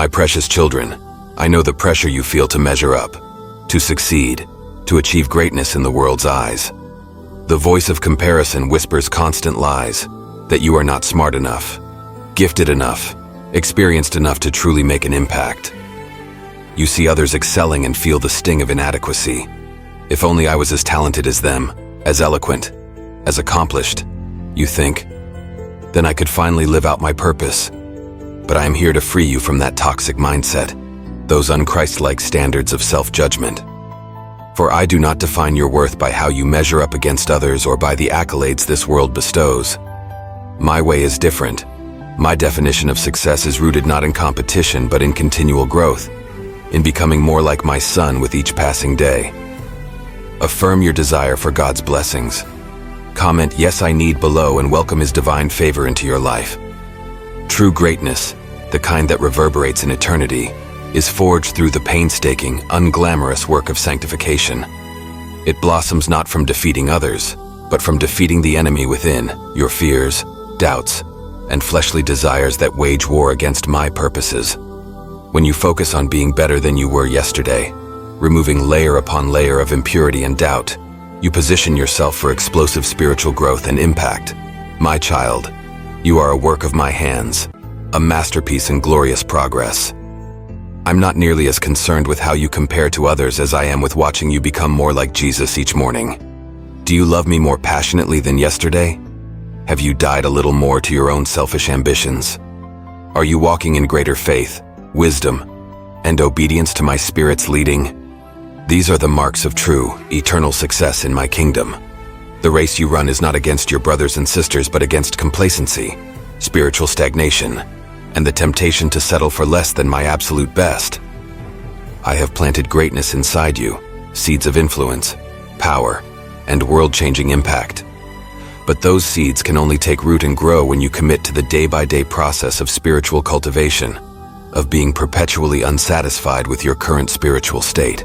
My precious children, I know the pressure you feel to measure up, to succeed, to achieve greatness in the world's eyes. The voice of comparison whispers constant lies, that you are not smart enough, gifted enough, experienced enough to truly make an impact. You see others excelling and feel the sting of inadequacy. If only I was as talented as them, as eloquent, as accomplished, you think, then I could finally live out my purpose. But I am here to free you from that toxic mindset, those un-Christ-like standards of self-judgment. For I do not define your worth by how you measure up against others or by the accolades this world bestows. My way is different. My definition of success is rooted not in competition but in continual growth, in becoming more like my Son with each passing day. Affirm your desire for God's blessings. Comment "Yes, I need" below and welcome His divine favor into your life. True greatness, the kind that reverberates in eternity, is forged through the painstaking, unglamorous work of sanctification. It blossoms not from defeating others, but from defeating the enemy within, your fears, doubts, and fleshly desires that wage war against my purposes. When you focus on being better than you were yesterday, removing layer upon layer of impurity and doubt, you position yourself for explosive spiritual growth and impact. My child, you are a work of my hands, a masterpiece in glorious progress. I'm not nearly as concerned with how you compare to others as I am with watching you become more like Jesus each morning. Do you love me more passionately than yesterday? Have you died a little more to your own selfish ambitions? Are you walking in greater faith, wisdom, and obedience to my Spirit's leading? These are the marks of true, eternal success in my kingdom. The race you run is not against your brothers and sisters but against complacency, spiritual stagnation, and the temptation to settle for less than my absolute best. I have planted greatness inside you, seeds of influence, power, and world-changing impact. But those seeds can only take root and grow when you commit to the day-by-day process of spiritual cultivation, of being perpetually unsatisfied with your current spiritual state.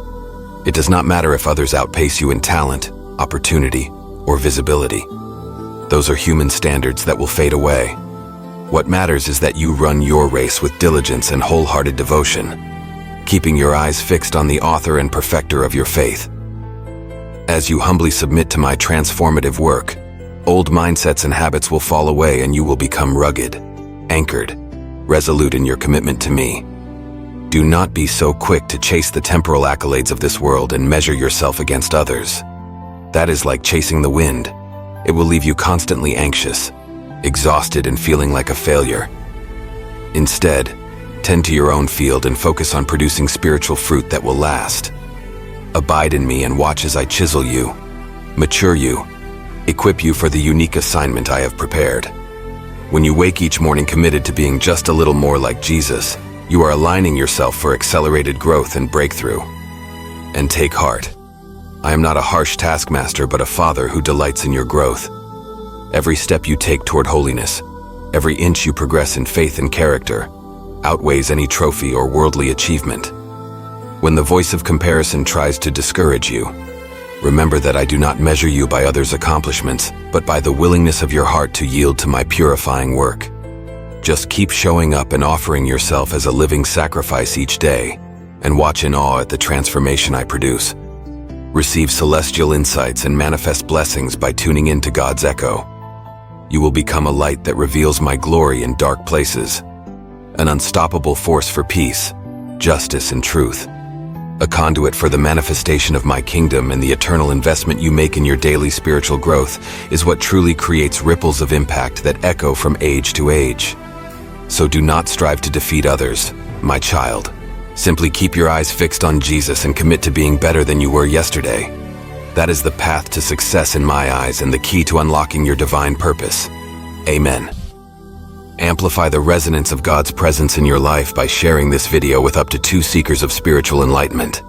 It does not matter if others outpace you in talent, opportunity, or visibility. Those are human standards that will fade away. What matters is that you run your race with diligence and wholehearted devotion, keeping your eyes fixed on the author and perfecter of your faith. As you humbly submit to my transformative work, old mindsets and habits will fall away and you will become rugged, anchored, resolute in your commitment to me. Do not be so quick to chase the temporal accolades of this world and measure yourself against others. That is like chasing the wind. It will leave you constantly anxious, exhausted, and feeling like a failure. Instead, tend to your own field and focus on producing spiritual fruit that will last. Abide in me and watch as I chisel you, mature you, equip you for the unique assignment I have prepared. When you wake each morning committed to being just a little more like Jesus, you are aligning yourself for accelerated growth and breakthrough. And take heart. I am not a harsh taskmaster but a father who delights in your growth. Every step you take toward holiness, every inch you progress in faith and character, outweighs any trophy or worldly achievement. When the voice of comparison tries to discourage you, remember that I do not measure you by others' accomplishments, but by the willingness of your heart to yield to my purifying work. Just keep showing up and offering yourself as a living sacrifice each day, and watch in awe at the transformation I produce. Receive celestial insights and manifest blessings by tuning into God's echo. You will become a light that reveals my glory in dark places, an unstoppable force for peace, justice, and truth, a conduit for the manifestation of my kingdom, and the eternal investment you make in your daily spiritual growth is what truly creates ripples of impact that echo from age to age. So do not strive to defeat others, my child. Simply keep your eyes fixed on Jesus and commit to being better than you were yesterday. That is the path to success in my eyes and the key to unlocking your divine purpose. Amen. Amplify the resonance of God's presence in your life by sharing this video with up to 2 seekers of spiritual enlightenment.